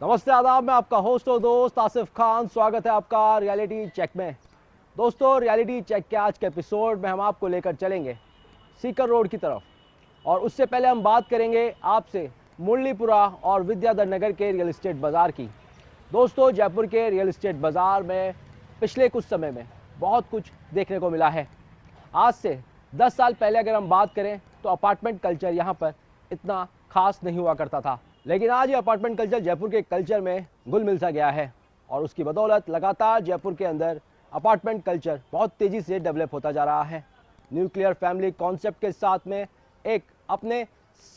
नमस्ते आदाब, मैं आपका होस्ट और दोस्त आसिफ खान। स्वागत है आपका रियलिटी चेक में। दोस्तों, रियलिटी चेक के आज के एपिसोड में हम आपको लेकर चलेंगे सीकर रोड की तरफ, और उससे पहले हम बात करेंगे आपसे मुरलीपुरा और विद्याधर नगर के रियल एस्टेट बाज़ार की। दोस्तों, जयपुर के रियल एस्टेट बाज़ार में पिछले कुछ समय में बहुत कुछ देखने को मिला है। आज से 10 साल पहले अगर हम बात करें तो अपार्टमेंट कल्चर यहाँ पर इतना खास नहीं हुआ करता था, लेकिन आज ये अपार्टमेंट कल्चर जयपुर के कल्चर में घुल मिल सा गया है, और उसकी बदौलत लगातार जयपुर के अंदर अपार्टमेंट कल्चर बहुत तेज़ी से डेवलप होता जा रहा है। न्यूक्लियर फैमिली कॉन्सेप्ट के साथ में एक अपने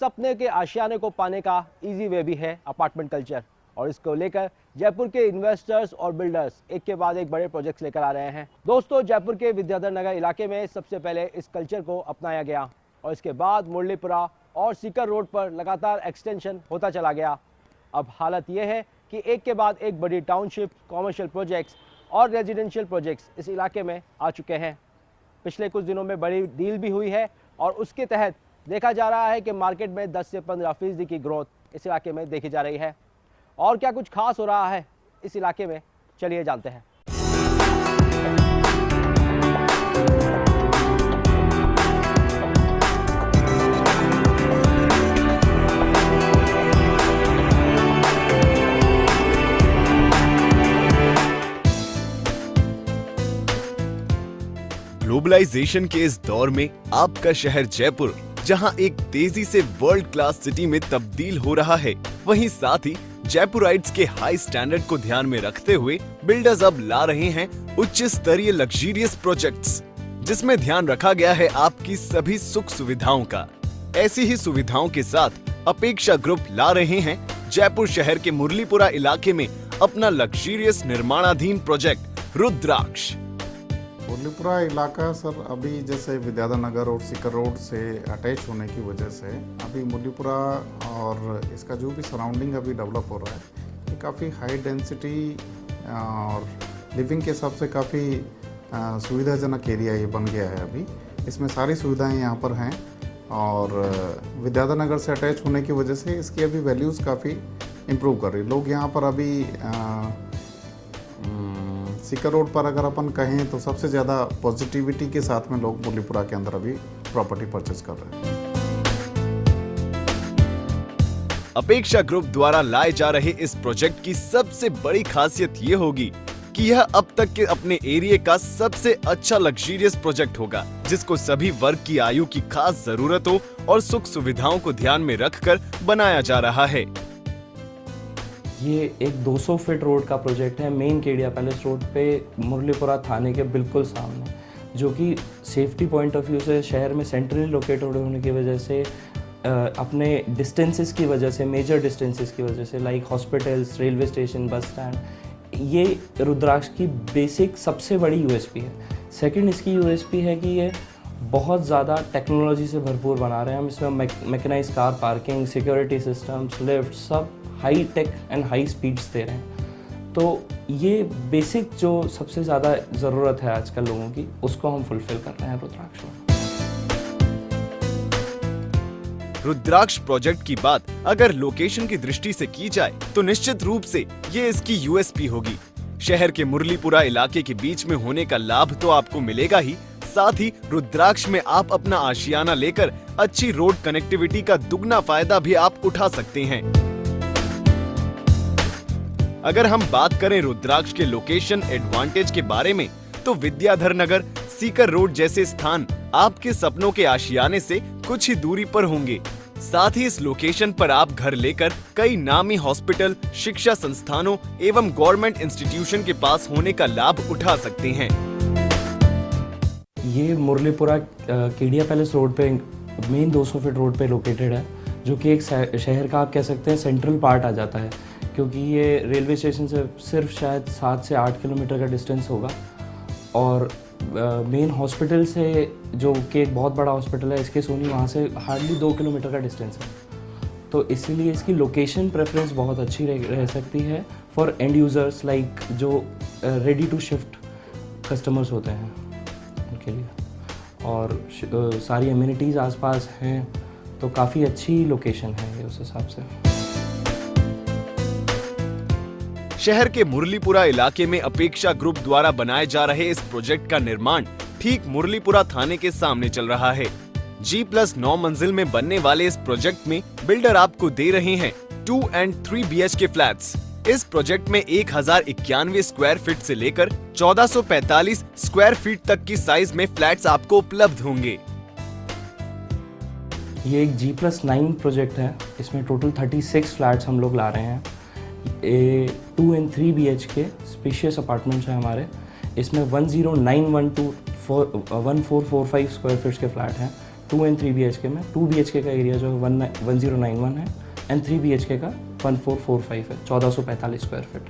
सपने के आशियाने को पाने का इजी वे भी है अपार्टमेंट कल्चर, और इसको लेकर जयपुर के इन्वेस्टर्स और बिल्डर्स एक के बाद एक बड़े प्रोजेक्ट्स लेकर आ रहे हैं। दोस्तों, जयपुर के विद्याधर नगर इलाके में सबसे पहले इस कल्चर को अपनाया गया, और इसके बाद मुरलीपुरा और सीकर रोड पर लगातार एक्सटेंशन होता चला गया। अब हालत यह है कि एक के बाद एक बड़ी टाउनशिप, कॉमर्शियल प्रोजेक्ट्स और रेजिडेंशियल प्रोजेक्ट्स इस इलाके में आ चुके हैं। पिछले कुछ दिनों में बड़ी डील भी हुई है, और उसके तहत देखा जा रहा है कि मार्केट में 10 से 15% की ग्रोथ इस इलाके में देखी जा रही है। और क्या कुछ खास हो रहा है इस इलाके में, चलिए जानते हैं। ग्लोबलाइजेशन के इस दौर में आपका शहर जयपुर, जहां एक तेजी से वर्ल्ड क्लास सिटी में तब्दील हो रहा है, वहीं साथ ही जयपुराइट्स के हाई स्टैंडर्ड को ध्यान में रखते हुए बिल्डर्स अब ला रहे हैं उच्च स्तरीय लग्जरियस प्रोजेक्ट्स, जिसमें ध्यान रखा गया है आपकी सभी सुख सुविधाओं का। ऐसी ही सुविधाओं के साथ अपेक्षा ग्रुप ला रहे हैं जयपुर शहर के मुरलीपुरा इलाके में अपना लग्जरियस निर्माणाधीन प्रोजेक्ट रुद्राक्ष। मुरलीपुरा इलाका सर अभी जैसे विद्याधर नगर और सीकर रोड से अटैच होने की वजह से अभी मुरलीपुरा और इसका जो भी सराउंडिंग अभी डेवलप हो रहा है, ये काफ़ी हाई डेंसिटी और लिविंग के हिसाब से काफ़ी सुविधाजनक एरिया ये बन गया है। अभी इसमें सारी सुविधाएं यहाँ पर हैं, और विद्याधर नगर से अटैच होने की वजह से इसकी अभी वैल्यूज़ काफ़ी इम्प्रूव कर रही। लोग यहाँ पर अभी सीकर रोड पर अगर अपन कहें तो सबसे ज़्यादा पॉजिटिविटी के साथ में लोग मुरलीपुरा के अंदर अभी प्रॉपर्टी परचेज कर रहे हैं। अपेक्षा ग्रुप द्वारा लाए जा रहे इस प्रोजेक्ट की सबसे बड़ी खासियत ये होगी कि यह अब तक के अपने एरिया का सबसे अच्छा लग्जरियस प्रोजेक्ट होगा, जिसको सभी वर्ग की आयु की खास जरूरतों और सुख सुविधाओं को ध्यान में रखकर बनाया जा रहा है। ये एक 200 फीट रोड का प्रोजेक्ट है, मेन केडिया पैलेस रोड पे मुरलीपुरा थाने के बिल्कुल सामने, जो कि सेफ्टी पॉइंट ऑफ व्यू से शहर में सेंट्रली लोकेटेड होने की वजह से अपने डिस्टेंसेस की वजह से, मेजर डिस्टेंसेस की वजह से, like hospitals, railway station, bus stand, ये रुद्राक्ष की बेसिक सबसे बड़ी यूएसपी है। सेकंड इसकी यूएसपी है कि ये बहुत ज़्यादा टेक्नोलॉजी से भरपूर बना रहे हैं हम। इसमें mechanised car parking, security systems, lift, सब high tech and high speeds दे रहे हैं। तो ये बेसिक जो सबसे ज़्यादा ज़रूरत है आजकल लोगों की, उसको हम फुलफिल कर रहे हैं रुद्राक्ष में। रुद्राक्ष प्रोजेक्ट की बात अगर लोकेशन की दृष्टि से की जाए तो निश्चित रूप से ये इसकी यूएसपी होगी। शहर के मुरलीपुरा इलाके के बीच में होने का लाभ तो आपको मिलेगा ही, साथ ही रुद्राक्ष में आप अपना आशियाना लेकर अच्छी रोड कनेक्टिविटी का दुगना फायदा भी आप उठा सकते हैं। अगर हम बात करें रुद्राक्ष के लोकेशन एडवांटेज के बारे में, तो विद्याधर नगर, सीकर रोड जैसे स्थान आपके सपनों के आशियाने से कुछ ही दूरी पर होंगे। साथ ही इस लोकेशन पर आप घर लेकर कई नामी हॉस्पिटल, शिक्षा संस्थानों एवं गवर्नमेंट इंस्टीट्यूशन के पास होने का लाभ उठा सकते हैं। ये मुरलीपुरा केडिया पैलेस रोड पे, मेन 200 फीट रोड पे लोकेटेड है, जो कि एक शहर का आप कह सकते हैं सेंट्रल पार्ट आ जाता है, क्योंकि ये रेलवे स्टेशन से सिर्फ शायद 7 से 8 किलोमीटर का डिस्टेंस होगा, और मेन हॉस्पिटल से, जो कि एक बहुत बड़ा हॉस्पिटल है इसके सोनी, वहाँ से हार्डली 2 किलोमीटर का डिस्टेंस है। तो इसीलिए इसकी लोकेशन प्रेफरेंस बहुत अच्छी रह सकती है फॉर एंड यूज़र्स, लाइक जो रेडी टू शिफ्ट कस्टमर्स होते हैं उनके लिए, और सारी एमिनिटीज़ आसपास हैं, तो काफ़ी अच्छी लोकेशन है ये उस हिसाब से। शहर के मुरलीपुरा इलाके में अपेक्षा ग्रुप द्वारा बनाए जा रहे इस प्रोजेक्ट का निर्माण ठीक मुरलीपुरा थाने के सामने चल रहा है। G+9 मंजिल में बनने वाले इस प्रोजेक्ट में बिल्डर आपको दे रहे हैं 2 and 3 BHK फ्लैट्स। इस प्रोजेक्ट में 1091 स्क्वायर फीट से लेकर 1445 स्क्वायर फीट तक की साइज में फ्लैट्स आपको उपलब्ध होंगे। ये एक G+9 प्रोजेक्ट है। इसमें टोटल 36 फ्लैट्स हम लोग ला रहे हैं। 2 and 3 BHK स्पेशियस अपार्टमेंट्स हैं हमारे। इसमें 1445 स्क्वायर फीट्स के फ्लैट हैं 2 and 3 BHK में। 2 BHK का एरिया जो है 1091 है एंड 3 BHK का 1445 है, 1445 स्क्वायर फीट।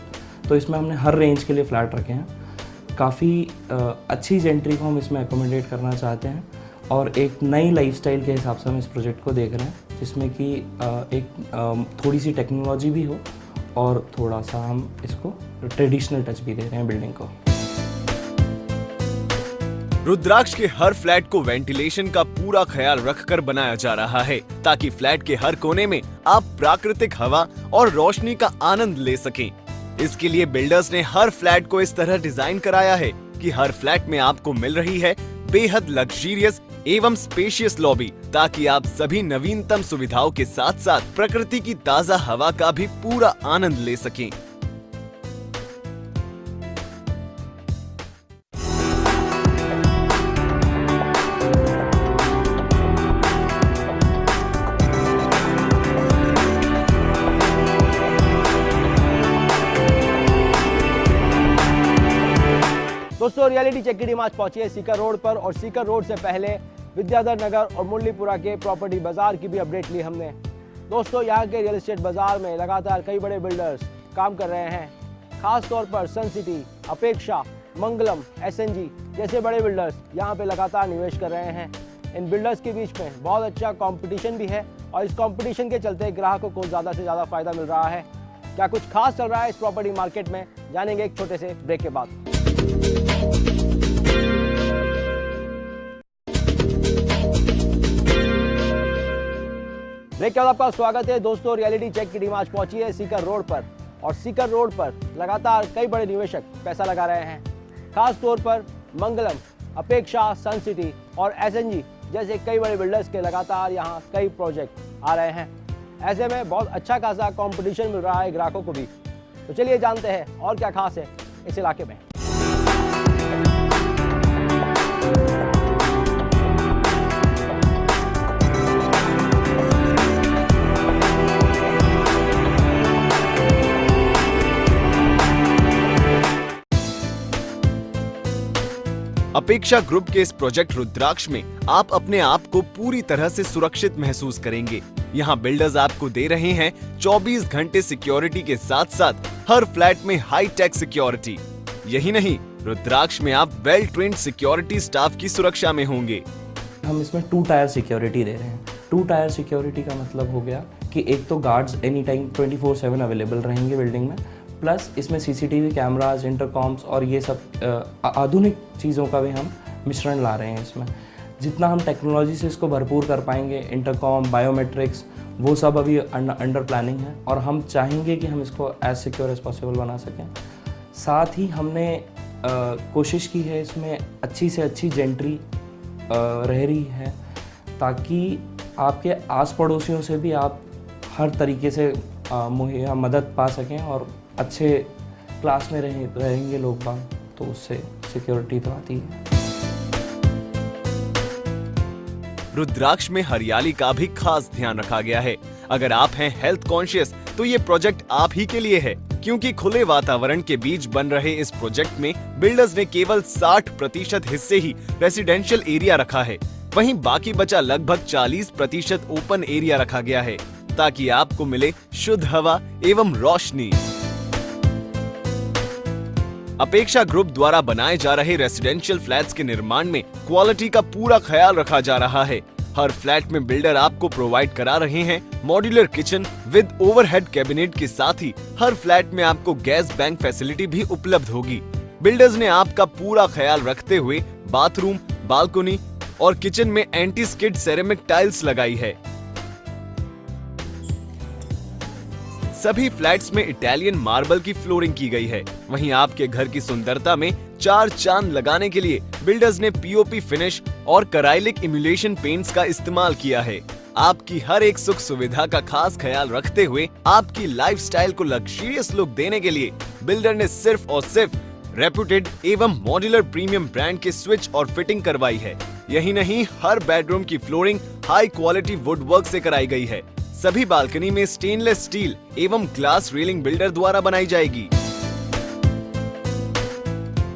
तो इसमें हमने हर रेंज के लिए फ्लैट रखे हैं। काफ़ी अच्छी जेंट्री को हम इसमें एकोमोडेट करना चाहते हैं और एक नई लाइफस्टाइल के हिसाब से हम इस प्रोजेक्ट को देख रहे हैं, जिसमें कि एक थोड़ी सी टेक्नोलॉजी भी हो और थोड़ा सा हम इसको ट्रेडिशनल टच भी दे रहे हैं बिल्डिंग को। रुद्राक्ष के हर फ्लैट को वेंटिलेशन का पूरा ख्याल रखकर बनाया जा रहा है ताकि फ्लैट के हर कोने में आप प्राकृतिक हवा और रोशनी का आनंद ले सकें। इसके लिए बिल्डर्स ने हर फ्लैट को इस तरह डिजाइन कराया है कि हर फ्लैट में आपको मिल रही है बेहद लग्जरियस एवं स्पेशियस लॉबी, ताकि आप सभी नवीनतम सुविधाओं के साथ साथ प्रकृति की ताजा हवा का भी पूरा आनंद ले सकें। दोस्तों, रियलिटी चेक की टीम आज पहुंची है सीकर रोड पर और सीकर रोड से पहले विद्याधर नगर और मुरलीपुरा के प्रॉपर्टी बाजार की भी अपडेट ली हमने। दोस्तों, यहाँ के रियल एस्टेट बाजार में लगातार कई बड़े बिल्डर्स काम कर रहे हैं। खास तौर पर सन सिटी, अपेक्षा, मंगलम, SNG जैसे बड़े बिल्डर्स यहाँ पे लगातार निवेश कर रहे हैं। इन बिल्डर्स के बीच में बहुत अच्छा कंपटीशन भी है और इस कंपटीशन के चलते ग्राहकों को ज़्यादा से ज़्यादा फायदा मिल रहा है। क्या कुछ खास चल रहा है इस प्रॉपर्टी मार्केट में, जानेंगे एक छोटे से ब्रेक के बाद। ब्रेक के बाद आपका स्वागत है। दोस्तों, रियलिटी चेक की टीम आज पहुंची है सीकर रोड पर और सीकर रोड पर लगातार कई बड़े निवेशक पैसा लगा रहे हैं। खास तौर पर मंगलम, अपेक्षा, सन सिटी और SNG जैसे कई बड़े बिल्डर्स के लगातार यहाँ कई प्रोजेक्ट आ रहे हैं। ऐसे में बहुत अच्छा खासा कंपटीशन मिल रहा है ग्राहकों को भी। तो चलिए जानते हैं और क्या खास है इस इलाके में। अपेक्षा ग्रुप के इस प्रोजेक्ट रुद्राक्ष में आप अपने आप को पूरी तरह से सुरक्षित महसूस करेंगे। यहाँ बिल्डर्स आपको दे रहे हैं 24 घंटे सिक्योरिटी के साथ साथ हर फ्लैट में हाई टेक सिक्योरिटी। यही नहीं, रुद्राक्ष में आप वेल ट्रेन्ड सिक्योरिटी स्टाफ की सुरक्षा में होंगे। हम इसमें 2 टायर सिक्योरिटी दे रहे हैं। 2 टायर सिक्योरिटी का मतलब हो गया कि एक तो गार्ड्स एनी टाइम 24/7 अवेलेबल रहेंगे बिल्डिंग में, प्लस इसमें CCTV कैमराज, इंटरकॉम्स और ये सब आधुनिक चीज़ों का भी हम मिश्रण ला रहे हैं इसमें। जितना हम टेक्नोलॉजी से इसको भरपूर कर पाएंगे, इंटरकॉम, बायोमेट्रिक्स, वो सब अभी अंडर प्लानिंग है और हम चाहेंगे कि हम इसको एज सिक्योर एज पॉसिबल बना सकें। साथ ही हमने कोशिश की है इसमें अच्छी से अच्छी जेंट्री रह रही है, ताकि आपके आस पड़ोसियों से भी आप हर तरीके से मुहैया मदद पा सकें और अच्छे क्लास में रहेंगे लोग बाग, तो उससे सिक्योरिटी तो आती है। रुद्राक्ष में हरियाली का भी खास ध्यान रखा गया है। अगर आप हैं हेल्थ कॉन्शियस तो ये प्रोजेक्ट आप ही के लिए है, क्योंकि खुले वातावरण के बीच बन रहे इस प्रोजेक्ट में बिल्डर्स ने केवल 60% हिस्से ही रेसिडेंशियल एरिया रखा है, वहीं बाकी बचा लगभग 40% ओपन एरिया रखा गया है, ताकि आपको मिले शुद्ध हवा एवं रोशनी। अपेक्षा ग्रुप द्वारा बनाए जा रहे रेसिडेंशियल फ्लैट्स के निर्माण में क्वालिटी का पूरा ख्याल रखा जा रहा है। हर फ्लैट में बिल्डर आपको प्रोवाइड करा रहे हैं modular kitchen with overhead cabinet के साथ ही हर फ्लैट में आपको गैस बैंक फैसिलिटी भी उपलब्ध होगी। बिल्डर्स ने आपका पूरा ख्याल रखते हुए बाथरूम, बालकनी और किचन में एंटी स्किड सेरेमिक टाइल्स लगाई है। सभी फ्लैट्स में इटालियन मार्बल की फ्लोरिंग की गई है। वहीं आपके घर की सुंदरता में चार चांद लगाने के लिए बिल्डर्स ने पीओपी फिनिश और कराइलिक इम्यूलेशन पेंट्स का इस्तेमाल किया है। आपकी हर एक सुख सुविधा का खास ख्याल रखते हुए आपकी लाइफस्टाइल को लग्जरियस लुक देने के लिए बिल्डर ने सिर्फ और सिर्फ रेप्यूटेड एवं मॉड्यूलर प्रीमियम ब्रांड के स्विच और फिटिंग करवाई है। यही नहीं, हर बेडरूम की flooring high quality would work से कराई गई है। सभी बालकनी में स्टेनलेस स्टील एवं ग्लास रेलिंग बिल्डर द्वारा बनाई जाएगी।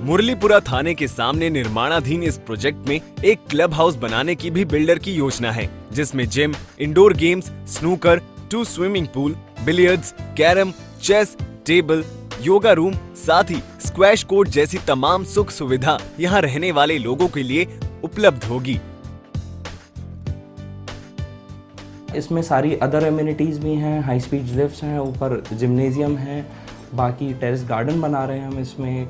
मुरलीपुरा थाने के सामने निर्माणाधीन इस प्रोजेक्ट में एक क्लब हाउस बनाने की भी बिल्डर की योजना है, जिसमें gym, indoor games, snooker, 2 swimming pool, billiards, carrom, chess, table, yoga room, साथ ही स्क्वैश कोर्ट जैसी तमाम सुख सुविधा यहाँ रहने वाले लोगों के लिए उपलब्ध होगी। इसमें सारी अदर एमिनिटीज़ भी हैं, हाई स्पीड लिफ्ट्स हैं, ऊपर जिम्नेजियम है, बाकी टेरेस गार्डन बना रहे हैं हम इसमें,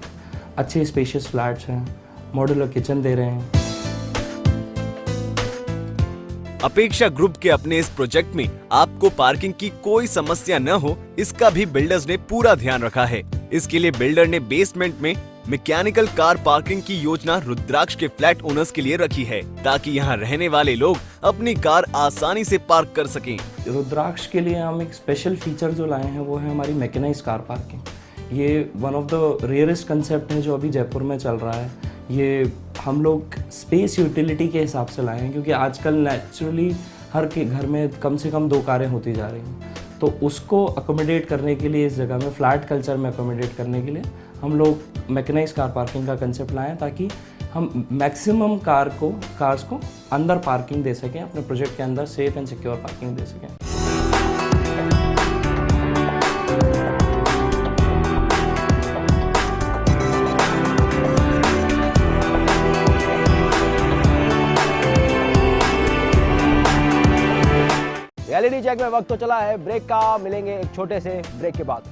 अच्छे स्पेशियस फ्लैट्स हैं, मॉड्यूलर किचन दे रहे हैं। अपेक्षा ग्रुप के अपने इस प्रोजेक्ट में आपको पार्किंग की कोई समस्या न हो, इसका भी बिल्डर्स ने पूरा ध्यान रखा है। इसके लिए बिल्डर ने बेसमेंट में मैकेनिकल कार पार्किंग की योजना रुद्राक्ष के फ्लैट ओनर्स के लिए रखी है, ताकि यहाँ रहने वाले लोग अपनी कार आसानी से पार्क कर सकें। रुद्राक्ष के लिए हम एक स्पेशल फीचर जो लाए हैं वो है हमारी मैकेनाइज कार पार्किंग। ये one of the rarest concept है जो अभी जयपुर में चल रहा है। ये हम लोग स्पेस यूटिलिटी के हिसाब से लाए हैं, क्योंकि आजकल नेचुरली हर के घर में कम से कम 2 कारें होती जा रही हैं। तो उसको अकोमोडेट करने के लिए इस जगह में फ्लैट कल्चर में अकोमोडेट करने के लिए हम लोग मैकेनाइज कार पार्किंग का कंसेप्ट लाएं, ताकि हम मैक्सिमम कार्स को अंदर पार्किंग दे सकें, अपने प्रोजेक्ट के अंदर सेफ एंड सिक्योर पार्किंग दे सकें। रियलिटी चेक में वक्त तो चला है ब्रेक का, मिलेंगे एक छोटे से ब्रेक के बाद।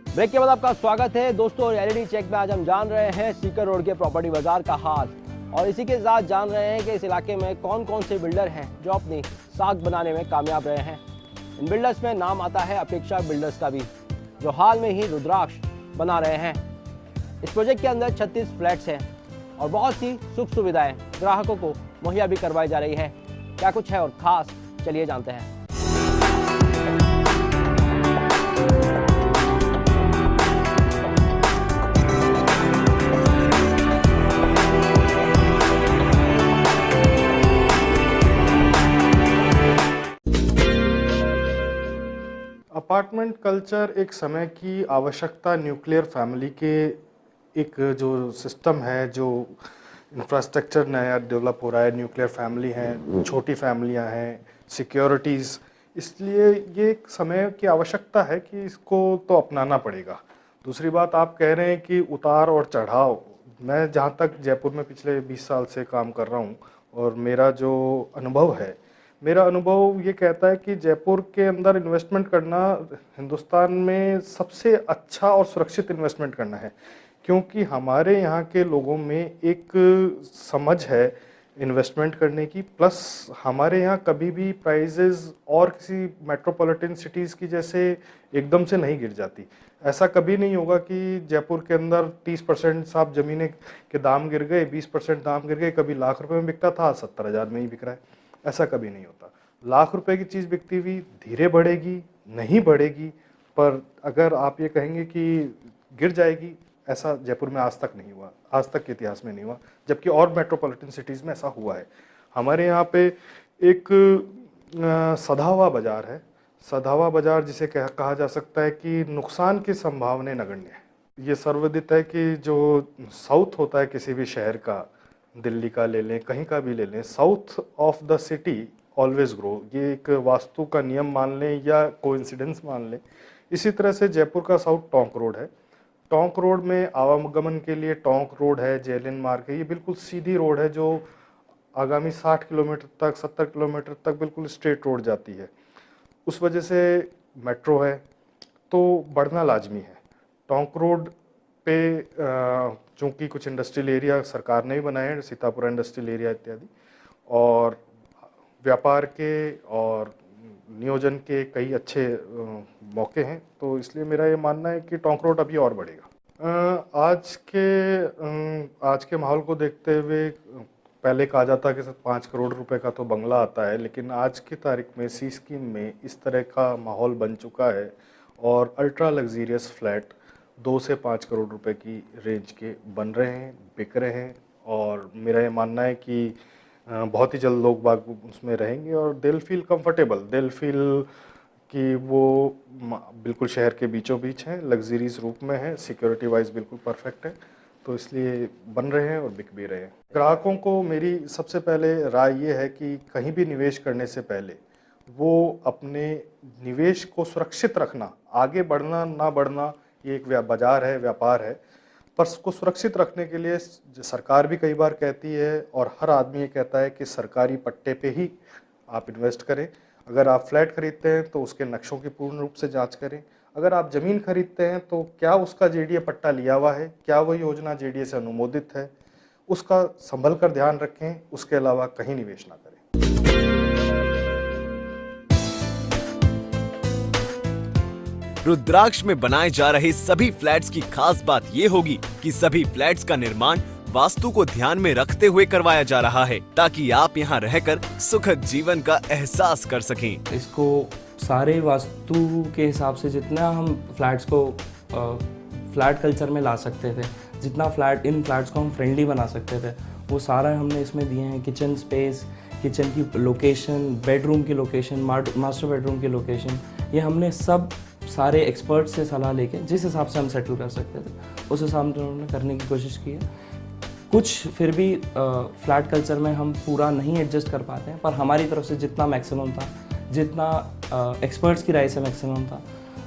ब्रेक के बाद आपका स्वागत है दोस्तों। रियलिटी चेक में आज हम जान रहे हैं सीकर रोड के प्रॉपर्टी बाजार का हाल, और इसी के साथ जान रहे हैं कि इस इलाके में कौन कौन से बिल्डर हैं जो अपनी साख बनाने में कामयाब रहे हैं। इन बिल्डर्स में नाम आता है अपेक्षा बिल्डर्स का भी, जो हाल में ही रुद्राक्ष बना रहे हैं। इस प्रोजेक्ट के अंदर 36 फ्लैट्स हैं और बहुत सी सुख सुविधाएं ग्राहकों को मुहैया भी करवाई जा रही है। क्या कुछ है और खास, चलिए जानते हैं। अपार्टमेंट कल्चर एक समय की आवश्यकता, न्यूक्लियर फैमिली के एक जो सिस्टम है, जो इंफ्रास्ट्रक्चर नया डेवलप हो रहा है, न्यूक्लियर फैमिली हैं, छोटी फैमिलियां हैं, सिक्योरिटीज़, इसलिए ये एक समय की आवश्यकता है कि इसको तो अपनाना पड़ेगा। दूसरी बात, आप कह रहे हैं कि उतार और चढ़ाव, मैं जहाँ तक जयपुर में पिछले 20 साल से काम कर रहा हूँ और मेरा जो अनुभव है, मेरा अनुभव ये कहता है कि जयपुर के अंदर इन्वेस्टमेंट करना हिंदुस्तान में सबसे अच्छा और सुरक्षित इन्वेस्टमेंट करना है, क्योंकि हमारे यहाँ के लोगों में एक समझ है इन्वेस्टमेंट करने की, प्लस हमारे यहाँ कभी भी प्राइजेज़ और किसी मेट्रोपॉलिटन सिटीज़ की जैसे एकदम से नहीं गिर जाती। ऐसा कभी नहीं होगा कि जयपुर के अंदर 30% साहब ज़मीनें के दाम गिर गए, 20% दाम गिर गए, कभी लाख रुपए में बिकता था 70,000 में ही बिक रहा है, ऐसा कभी नहीं होता। लाख रुपए की चीज़ बिकती हुई धीरे बढ़ेगी, नहीं बढ़ेगी, पर अगर आप ये कहेंगे कि गिर जाएगी, ऐसा जयपुर में आज तक नहीं हुआ, आज तक के इतिहास में नहीं हुआ, जबकि और मेट्रोपॉलिटन सिटीज़ में ऐसा हुआ है। हमारे यहाँ पे एक सधा हुआ बाज़ार है, सधा हुआ बाज़ार जिसे कहा जा सकता है कि नुकसान की संभावना नगण्य है। ये सर्वविदित है कि जो साउथ होता है किसी भी शहर का, दिल्ली का ले लें, कहीं का भी ले लें, south of the city always grow, ये एक वास्तु का नियम मान लें या कोइंसिडेंस मान लें। इसी तरह से जयपुर का साउथ टोंक रोड है। टोंक रोड में आवागमन के लिए टोंक रोड है, जेलिन मार्ग है, ये बिल्कुल सीधी रोड है जो आगामी 60 किलोमीटर तक, 70 किलोमीटर तक बिल्कुल स्ट्रेट रोड जाती है। उस वजह से मेट्रो है तो बढ़ना लाजमी है। टोंक रोड पे चूँकि कुछ इंडस्ट्रियल एरिया सरकार ने ही बनाए हैं, सीतापुरा इंडस्ट्रियल एरिया इत्यादि, और व्यापार के और नियोजन के कई अच्छे मौके हैं, तो इसलिए मेरा ये मानना है कि टोंक रोड अभी और बढ़ेगा। आज के माहौल को देखते हुए पहले कहा जाता कि 5 करोड़ रुपए का तो बंगला आता है, लेकिन आज की तारीख में सी स्कीम में इस तरह का माहौल बन चुका है और अल्ट्रा लग्जीरियस फ्लैट 2 से 5 करोड़ रुपए की रेंज के बन रहे हैं, बिक रहे हैं, और मेरा ये मानना है कि बहुत ही जल्द लोग बाग उसमें रहेंगे और दिल फील कंफर्टेबल, दिल फील कि वो बिल्कुल शहर के बीचों बीच हैं, लग्जरीज रूप में है, सिक्योरिटी वाइज बिल्कुल परफेक्ट है, तो इसलिए बन रहे हैं और बिक भी रहे हैं। ग्राहकों को मेरी सबसे पहले राय ये है कि कहीं भी निवेश करने से पहले वो अपने निवेश को सुरक्षित रखना, आगे बढ़ना ना बढ़ना ये एक बाजार है, व्यापार है, पर उसको सुरक्षित रखने के लिए सरकार भी कई बार कहती है और हर आदमी ये कहता है कि सरकारी पट्टे पे ही आप इन्वेस्ट करें। अगर आप फ्लैट खरीदते हैं तो उसके नक्शों की पूर्ण रूप से जांच करें। अगर आप ज़मीन खरीदते हैं तो क्या उसका जेडीए पट्टा लिया हुआ है, क्या वह योजना जेडीए से अनुमोदित है, उसका संभल कर ध्यान रखें। उसके अलावा कहीं निवेश ना करें। रुद्राक्ष में बनाए जा रहे सभी फ्लैट्स की खास बात ये होगी कि सभी फ्लैट्स का निर्माण वास्तु को ध्यान में रखते हुए करवाया जा रहा है, ताकि आप यहाँ रहकर सुखद जीवन का एहसास कर सकें। इसको सारे वास्तु के हिसाब से जितना हम फ्लैट्स को फ्लैट कल्चर में ला सकते थे, जितना इन फ्लैट्स को हम फ्रेंडली बना सकते थे, वो सारा हमने इसमें दिए हैं। किचन स्पेस, किचन की लोकेशन, बेडरूम की लोकेशन, मास्टर बेडरूम की लोकेशन, ये हमने सब सारे एक्सपर्ट से सलाह लेके जिस हिसाब से हम सेटल कर सकते थे उस हिसाब से उन्होंने करने की कोशिश की है। कुछ फिर भी फ्लैट कल्चर में हम पूरा नहीं एडजस्ट कर पाते हैं, पर हमारी तरफ से जितना मैक्सिमम था, जितना एक्सपर्ट्स की राय से मैक्सिमम था,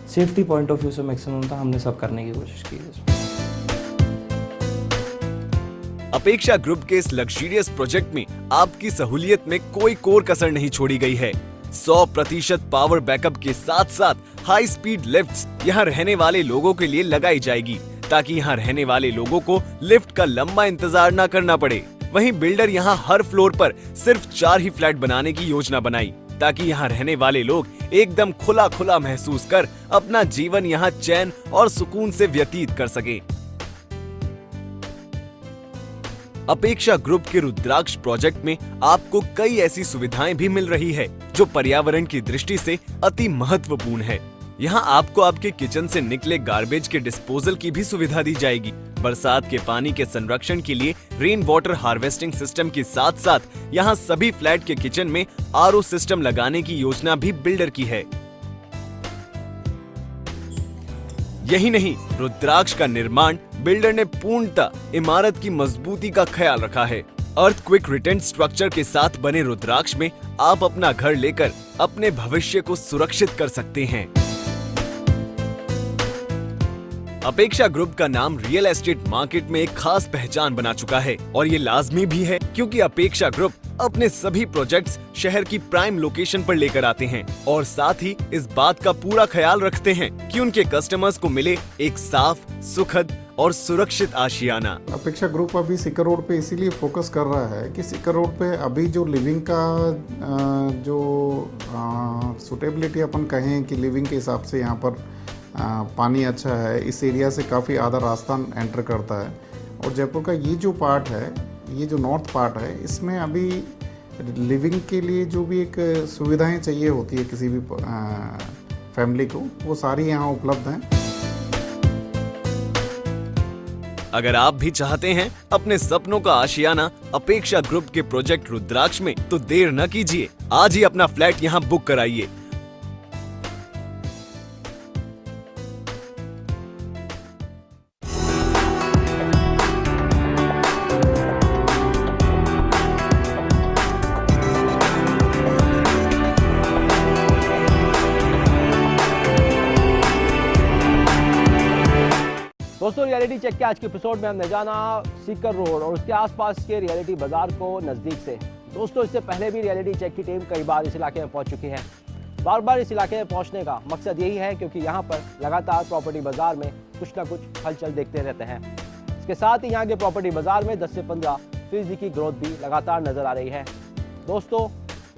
सेफ्टी पॉइंट ऑफ व्यू से मैक्सिमम था, हमने सब करने की कोशिश की है। अपेक्षा ग्रुप के इस लग्जरियस प्रोजेक्ट में आपकी सहूलियत में कोई कोर कसर नहीं छोड़ी गई है। 100% पावर बैकअप के साथ साथ हाई स्पीड लिफ्ट्स यहाँ रहने वाले लोगों के लिए लगाई जाएगी, ताकि यहाँ रहने वाले लोगों को लिफ्ट का लंबा इंतजार न करना पड़े। वहीं बिल्डर यहाँ हर फ्लोर पर सिर्फ 4 ही फ्लैट बनाने की योजना बनाई, ताकि यहाँ रहने वाले लोग एकदम खुला खुला महसूस कर अपना जीवन यहाँ चैन और सुकून से व्यतीत कर सके। अपेक्षा ग्रुप के रुद्राक्ष प्रोजेक्ट में आपको कई ऐसी सुविधाएं भी मिल रही है जो पर्यावरण की दृष्टि से अति महत्वपूर्ण है। यहाँ आपको आपके किचन से निकले गार्बेज के डिस्पोजल की भी सुविधा दी जाएगी। बरसात के पानी के संरक्षण के लिए रेन वाटर हार्वेस्टिंग सिस्टम के साथ साथ यहाँ सभी फ्लैट के किचन में आरओ सिस्टम लगाने की योजना भी बिल्डर की है। यही नहीं, रुद्राक्ष का निर्माण बिल्डर ने पूर्णतः इमारत की मजबूती का ख्याल रखा है। अर्थक्वेक रिटेंट स्ट्रक्चर के साथ बने रुद्राक्ष में आप अपना घर लेकर अपने भविष्य को सुरक्षित कर सकते हैं। अपेक्षा ग्रुप का नाम रियल एस्टेट मार्केट में एक खास पहचान बना चुका है और ये लाजमी भी है, क्योंकि अपेक्षा ग्रुप अपने सभी प्रोजेक्ट्स शहर की प्राइम लोकेशन पर लेकर आते हैं और साथ ही इस बात का पूरा ख्याल रखते हैं कि उनके कस्टमर्स को मिले एक साफ, सुखद और सुरक्षित आशियाना। अपेक्षा ग्रुप अभी सीकर रोड पे इसीलिए फोकस कर रहा है कि सीकर रोड पे अभी जो लिविंग का जो सुटेबिलिटी अपन कहें कि लिविंग के हिसाब से यहाँ पर पानी अच्छा है, इस एरिया से काफ़ी आधा रास्ता एंटर करता है। और जयपुर का ये जो पार्ट है, ये जो नॉर्थ पार्ट है, इसमें अभी लिविंग के लिए जो भी एक सुविधाएं चाहिए होती है किसी भी फैमिली को, वो सारी यहाँ उपलब्ध हैं। अगर आप भी चाहते हैं अपने सपनों का आशियाना अपेक्षा ग्रुप के प्रोजेक्ट रुद्राक्ष में, तो देर न कीजिए, आज ही अपना फ्लैट यहाँ बुक कराइए। दोस्तों, रियलिटी चेक के आज के एपिसोड में हमने जाना सीकर रोड और उसके आसपास के रियलिटी बाजार को नज़दीक से। दोस्तों, इससे पहले भी रियलिटी चेक की टीम कई बार इस इलाके में पहुंच चुकी है। बार बार इस इलाके में पहुंचने का मकसद यही है क्योंकि यहाँ पर लगातार प्रॉपर्टी बाजार में कुछ ना कुछ हलचल देखते रहते हैं। इसके साथ ही यहाँ के प्रॉपर्टी बाजार में 10 से 15% की ग्रोथ भी लगातार नजर आ रही है। दोस्तों,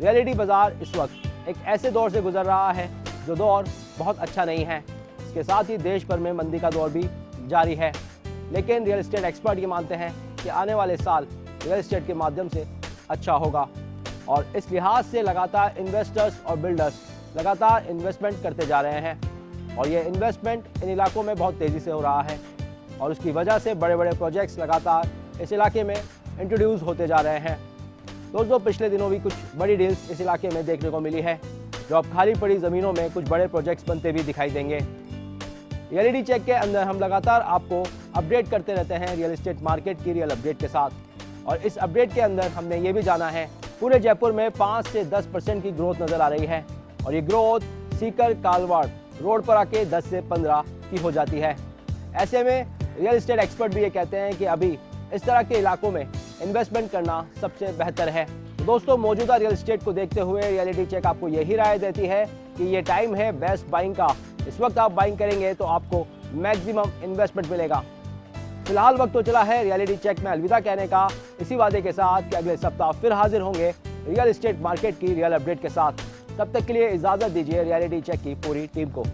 रियलिटी बाजार इस वक्त एक ऐसे दौर से गुजर रहा है जो दौर बहुत अच्छा नहीं है। इसके साथ ही देश भर में मंदी का दौर भी जारी है, लेकिन रियल एस्टेट एक्सपर्ट ये मानते हैं कि आने वाले साल रियल एस्टेट के माध्यम से अच्छा होगा और इस लिहाज से लगातार इन्वेस्टर्स और बिल्डर्स लगातार इन्वेस्टमेंट करते जा रहे हैं और ये इन्वेस्टमेंट इन इलाकों में बहुत तेज़ी से हो रहा है और उसकी वजह से बड़े बड़े प्रोजेक्ट्स लगातार इस इलाके में इंट्रोड्यूस होते जा रहे हैं। दोस्तों, पिछले दिनों भी कुछ बड़ी डील्स इस इलाके में देखने को मिली है जो अब खाली पड़ी ज़मीनों में कुछ बड़े प्रोजेक्ट्स बनते भी दिखाई देंगे। रियलिटी चेक के अंदर हम लगातार आपको अपडेट करते रहते हैं रियल एस्टेट मार्केट की रियल अपडेट के साथ और इस अपडेट के अंदर हमने ये भी जाना है पूरे जयपुर में 5 से 10% की ग्रोथ नज़र आ रही है और ये ग्रोथ सीकर कालवाड़ रोड पर आके 10 से 15 की हो जाती है। ऐसे में रियल एस्टेट एक्सपर्ट भी ये कहते हैं कि अभी इस तरह के इलाकों में इन्वेस्टमेंट करना सबसे बेहतर है। तो दोस्तों, मौजूदा रियल एस्टेट को देखते हुए रियलिटी चेक आपको यही राय देती है कि ये टाइम है बेस्ट बाइंग का। इस वक्त आप बाइंग करेंगे तो आपको मैक्सिमम इन्वेस्टमेंट मिलेगा। फिलहाल वक्त तो चला है रियलिटी चेक में अलविदा कहने का, इसी वादे के साथ कि अगले सप्ताह फिर हाजिर होंगे रियल एस्टेट मार्केट की रियल अपडेट के साथ। तब तक के लिए इजाज़त दीजिए रियलिटी चेक की पूरी टीम को।